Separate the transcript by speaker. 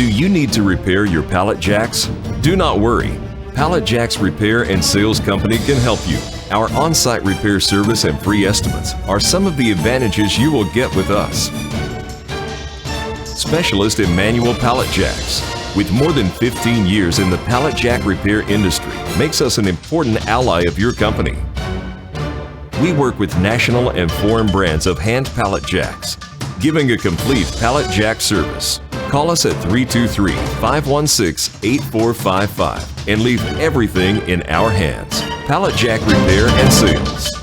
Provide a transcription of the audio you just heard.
Speaker 1: Do you need to repair your pallet jacks? Do not worry. Pallet Jacks Repair and Sales Company can help you. Our on-site repair service and free estimates are some of the advantages you will get with us. Specialist in manual pallet jacks. With more than 15 years in the pallet jack repair industry, makes us an important ally of your company. We work with national and foreign brands of hand pallet jacks, giving a complete pallet jack service. Call us at 323-516-8455 and leave everything in our hands. Pallet Jack Repair and Sales.